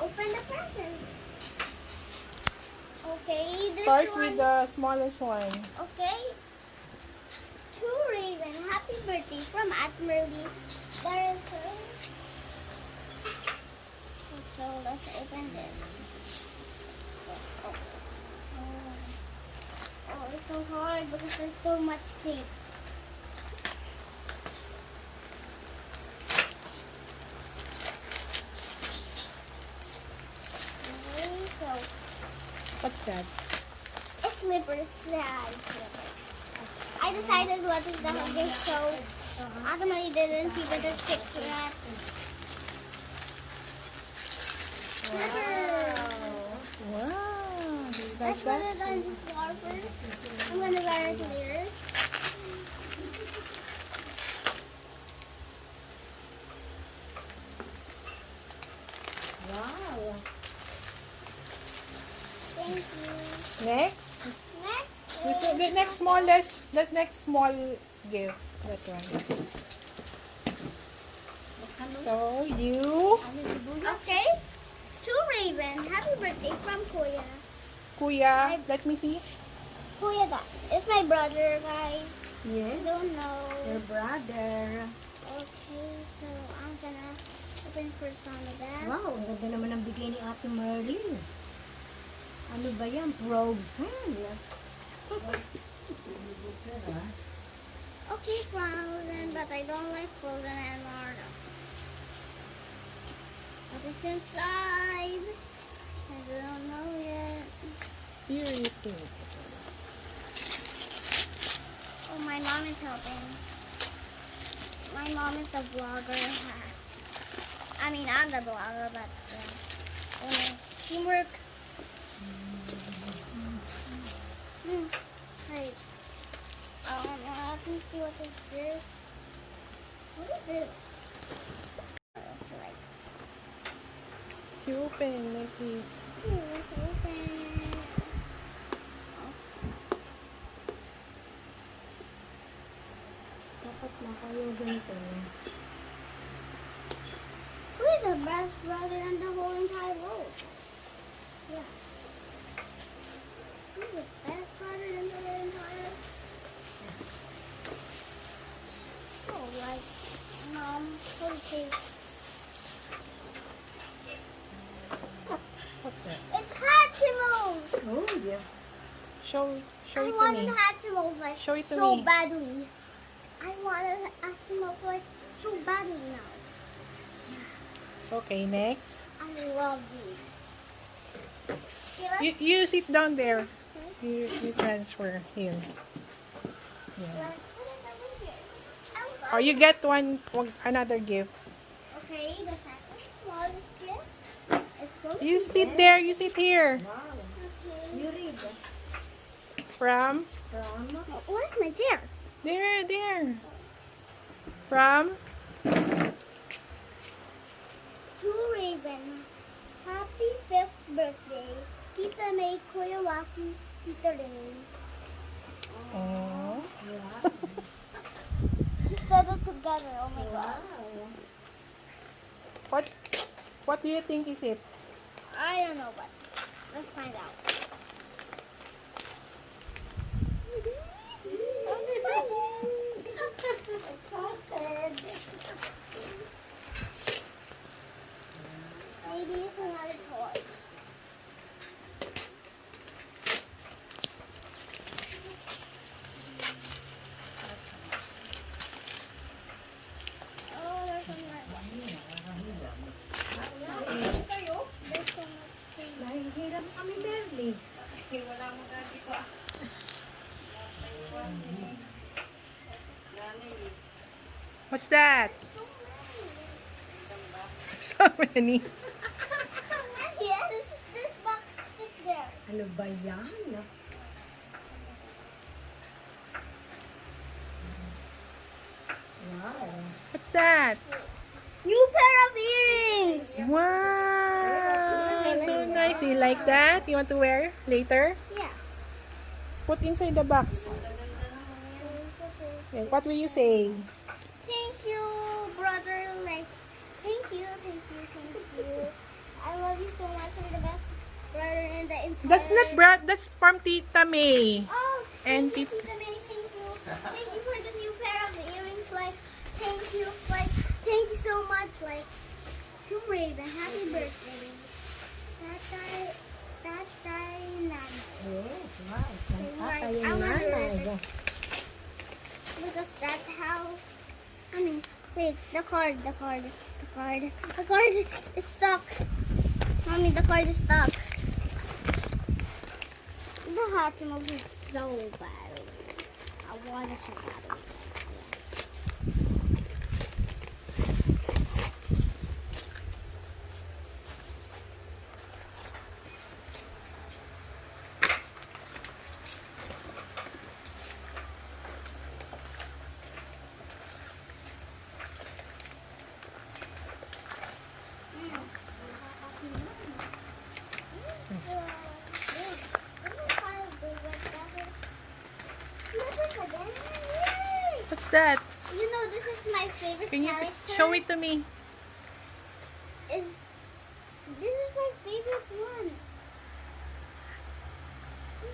open the presents. Okay, this Start one. with the smallest one. Okay. To Raven, happy birthday from Aunt Merly. There is her. So let's open this. Oh, it's so hard because there's so much tape. Okay, so What's that? a slipper, sad slipper. I decided what is the gift, so Aunt Merly didn't see the picture yet. Slipper. Wow. Do you guys Let's put that? it on the floor first. I'm gonna wear it later. Wow. Thank you. Next. Next This is is the next smallest. The next small gift. That one. So you, okay. To Raven, happy birthday from Kuya. Kuya. Let me see. Kuya, that is my brother, guys. I Yes. don't know. Your brother. Okay, so I'm gonna open first on the back. Wow, ang ganda naman ang bigay ni Ate Merlin. Ano ba yan? Frozen. Okay, Frozen, but I don't like Frozen anymore. What is inside? I don't know yet. Here you too. Oh, my mom is helping. My mom is the vlogger. I mean, I'm the vlogger, but teamwork. Right. Let me see what is this. What is this? Like, You open like this. let's open. Dapat na kayo ganito. Who is the best brother in the whole entire world? Yeah. Who's the best brother in the whole entire? Oh, like okay. What's that? It's Hatchimals. Oh, yeah. Show I it to wanted me. Hatchimals like Show it to so me. badly. I wanted Hatchimals like so badly now. Okay, next. I love these. Okay, let's You sit down there. You transfer here. Yeah. let's put it over here. I Or love you get another gift. Okay, the second smallest gift is from You sit there. You sit here. Wow. Okay. You read From from Where's my chair? there. From To Raven, happy 5th birthday. Tita May, Kuya Waki, Tita Ray. oh, yeah. We said it together. Oh my god. Wow. what do you think is it? I don't know, but let's find out. Maybe it's another toy. Oh, there's another one. There's so much things. Nahihirap kami, Merly. What's that? So many. Yes, this box is there. Ano ba yan? Wow. What's that? New pair of earrings. Wow, so nice. You like that? You want to wear later? Yeah. Put inside the box. Okay, what will you say? Thank you, brother. Like, thank you. I love you so much. You're the best brother in the entire... That's not Brad. That's from Tita May. Oh, And thank you, Tita May. Thank you. Thank you for the new pair of earrings. Like, thank you. Like, thank you so much. Like, to Raven, happy birthday. Tatay Nanay. Yes, wow. Right, Tatay I yung want nanay. Because that's how... I mean, wait, the card is stuck. Mommy, the card is stuck. The Hatchimals is so bad. I want to show that. What's that? You know, this is my favorite Can you character. show it to me? This is my favorite one.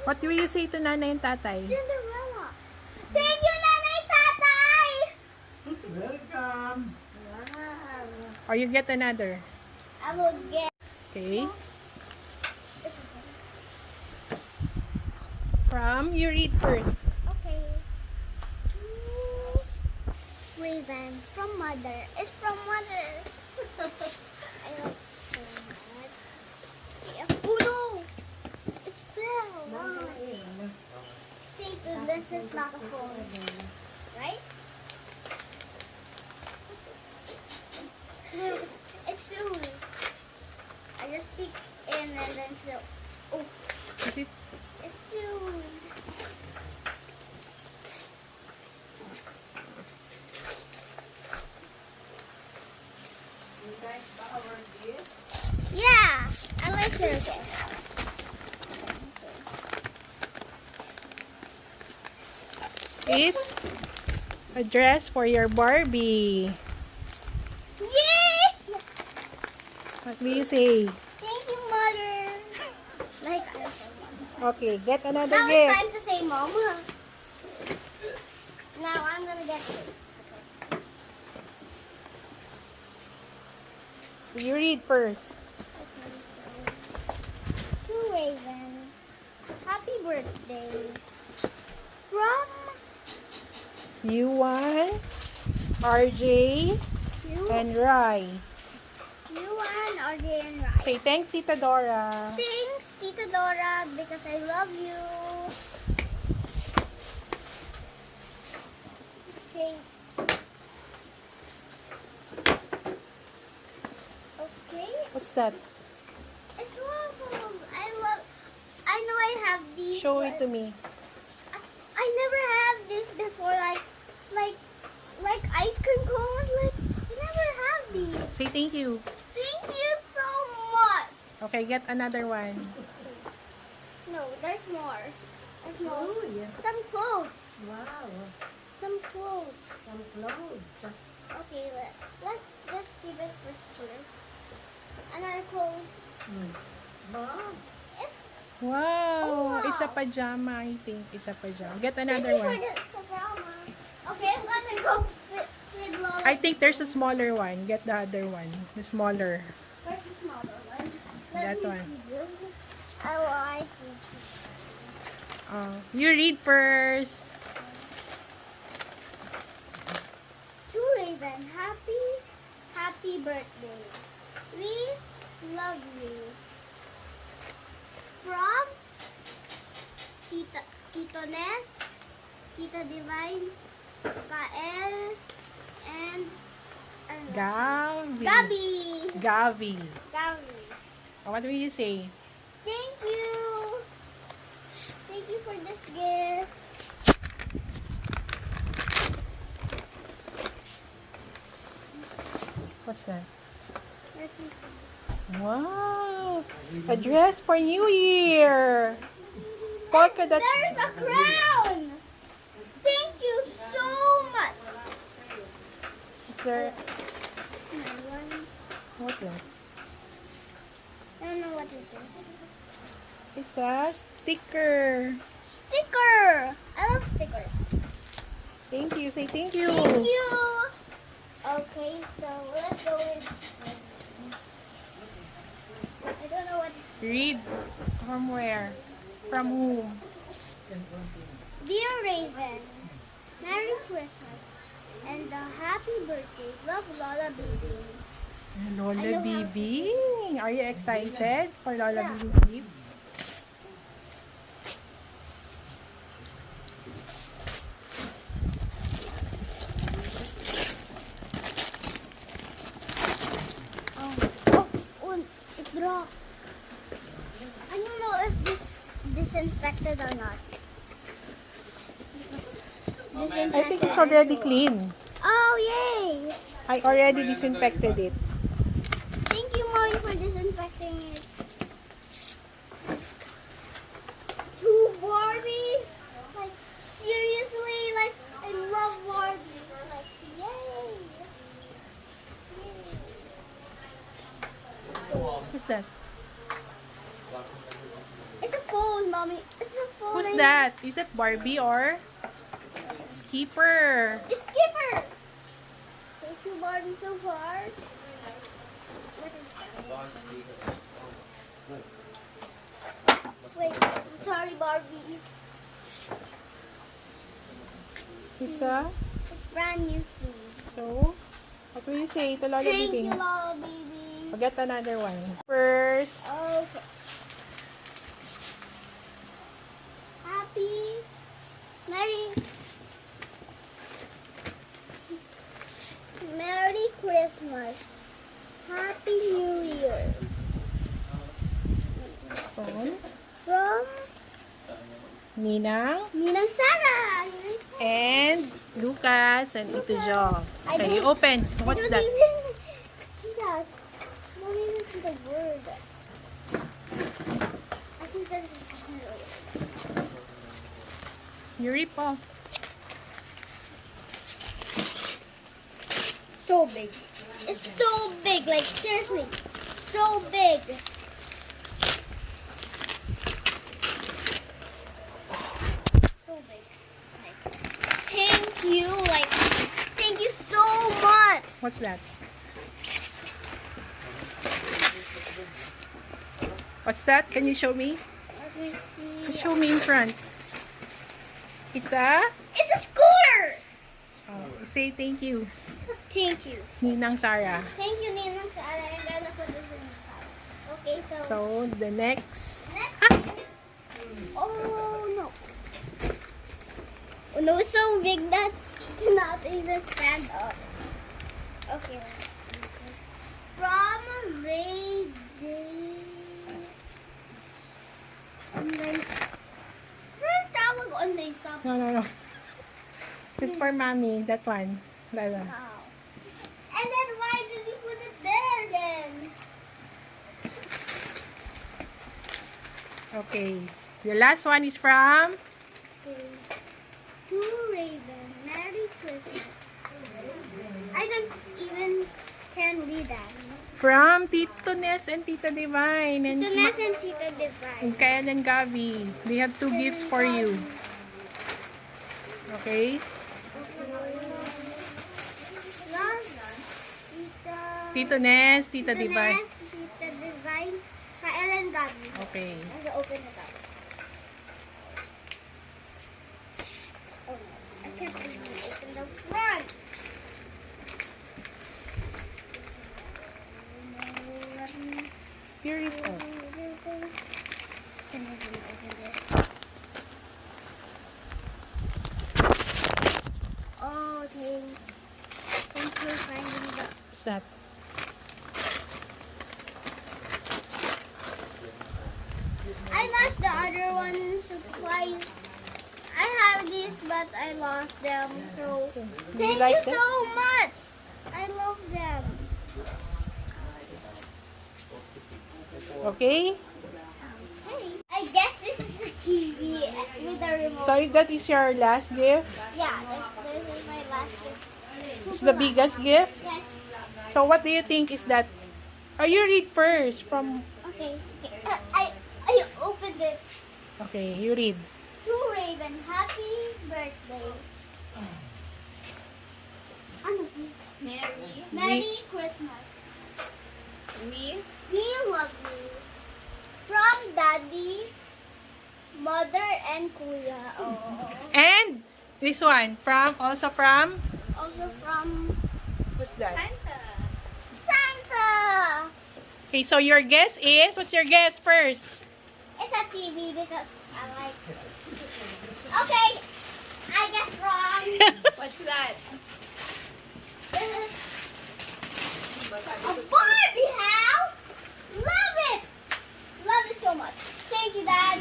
What will you say to Nanay and Tatay? Cinderella. Thank you, Nanay Tatay! Welcome. Wow. Or you get another? I will get... Okay. It's okay. From, you read first. Okay. Raven from mother. It's from mother. I love so much. Yeah. Oh no! It fell. Wow. Think that this is not a phone, right? No, it's soon. I just peek in and then so. Oh, Is it? it's soon. You guys got our gift? Yeah, I like it. It's a dress for your Barbie. Yay! What will you say? Thank you, mother. Like, Okay, get another now it's gift. time to say mama. Now I'm gonna get this. You read first. To Raven, happy birthday. From Yuan, RJ, you, and Rai. and RJ and Ryan. Say thanks, Tita Dora. Thanks, Tita Dora, because I love you. Okay. Okay. What's that? It's waffles. I know I have these. Show but it to me. I never had this before. Like ice cream cones. Like I never have these. Say thank you. Thank you so much. Okay, get another one. No, there's more. There's more. Oh, yeah. Some clothes. Wow. Some clothes. Some clothes. Okay, let's just keep it for here. Another clothes. Wow. It's Wow, Oh, wow. it's a pajama, I think. It's a pajama. Get thank another you for one. the pajama. Okay, I'm gonna go with Lola. I think there's a smaller one. Get the other one. The smaller. Where's the smaller one? That Let me one. see this. I like this. You read first. To Raven, happy birthday. We love you. From Tito Ness, Tita Divine, Kael, and Gavi. Gabi. Gavi. Gabi. What will you say? Thank you. Thank you for this gift. What's that? Let me see. Wow! A dress for New Year! Polka dots. There's a crown. Thank you so much. Is there... One. What's that? I don't know what it is. It's a sticker. Sticker! I love stickers. Thank you. Say thank you. Thank you! Okay, so let's go with... I don't know what it's... Read. From where? From whom? Dear Raven, Merry Christmas and a happy birthday. Love, Lola Baby. Lola Bibi. Are you excited for Lola Yeah. Bibi's gift? Oh, it dropped. I don't know if this disinfected or not. I think it's already clean. Oh, yay! I already disinfected it. Thank you, Mommy, for disinfecting it. 2 Barbies? Like, seriously? Like, I love Barbies. Like, yay! Who's that? It's a phone, Mommy. It's a phone. Who's that? Is that Barbie or Skipper? It's Skipper! Thank you, Barbie, so far. What is that? Wait, sorry, Barbie. It's It's brand new food. so, what will you say to Lola Thank Bibi? you, Lola Baby. I'll get another one. First, Okay. Happy Merry Christmas. Happy New Year. phone, From Ninang, Ninang Sarah. and Lucas, and Ito Jo. I Okay, you don't- open. What's I don't that? even see that. I don't even see the word. I think there's a second word. You rip off. So big. It's so big, like seriously, so big. So big. Thank you so much. What's that? What's that? Can you show me? Let me see. Show me in front. It's a... It's a scooter. Oh, say thank you, Thank you. Ninang Sarah. Thank you, Ninang Sarah. I'm gonna put this in the side. Okay, so, So, the next... next. Oh no. Oh no, it's so big that I cannot even stand up. Okay. From Ray J. Online. Ano tawag online shop? No. It's for mommy, that one. Lala. Wow. And then why did you put it there then? Okay. The last one is from... Okay. To Raven, Merry Christmas. I don't even can read that. From Tito Ness and Tita Divine. And, To Ness and Tita Divine. and Kayan and Gabi. They have 2 gifts for you. Okay? Tito Ness, Tita Divine. Ness, Tita Divine, Kael and Gabi. Okay. Let's open it up. Oh no, I can't even open the front. Let me Here is all. Can I even open this? Oh, thanks. Thanks for finding the... What's that? I lost the other one supplies. I have these, but I lost them. So Do you thank like you them? so much. I love them. Okay? Hey, I guess this is the TV with the remote. So that is your last gift? Yeah, this is my last gift. It's the biggest gift? Yes. So what do you think is that? Oh, you read first from... Okay. Okay. I opened it. Okay, you read. To Raven, happy birthday. Ano? Mary, Merry Christmas. we We love you. From Daddy, Mother, and Kuya. Oh. And this one, also from, Also from who's that? Santa. Santa. Okay, so your guess is, what's your guess first? It's a TV because I like it. Okay. I guess wrong. What's that? A Barbie house. Love it. Love it so much. Thank you, Dad.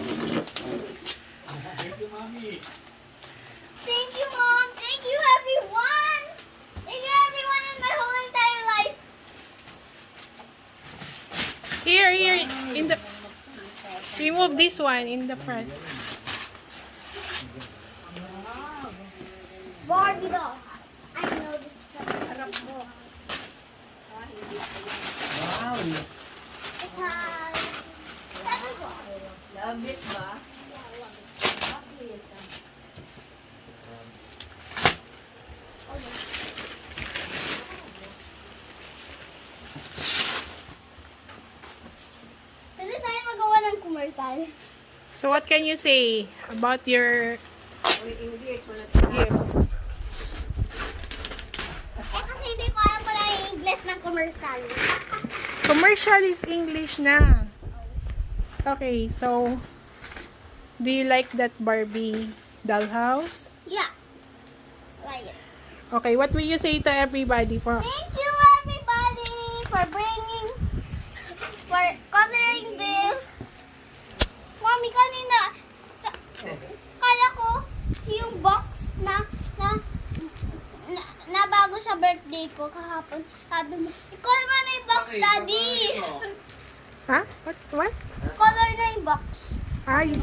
Thank you, Mommy. Thank you, Mom. Thank you, everyone. Thank you, everyone in my whole entire life. Here, in the, remove this one in the front. Barbie doll. I know this stuff. Wow. It has 7 balls. Love it ba? Pwede tayo magawa ng commercial. So what can you say about your English, wala gifts? Eh kasi hindi ko alam pala yung English ng commercial. Commercial is English na. Okay, so do you like that Barbie dollhouse? Yeah. Like it. Okay, what will you say to everybody for Thank you, everybody, for coloring this. Mami, kanina, kala ko yung box na bago sa birthday ko kahapon. Sabi mo, i-color mo na yung box, Daddy. Ha? What? Color na yung box. Ay,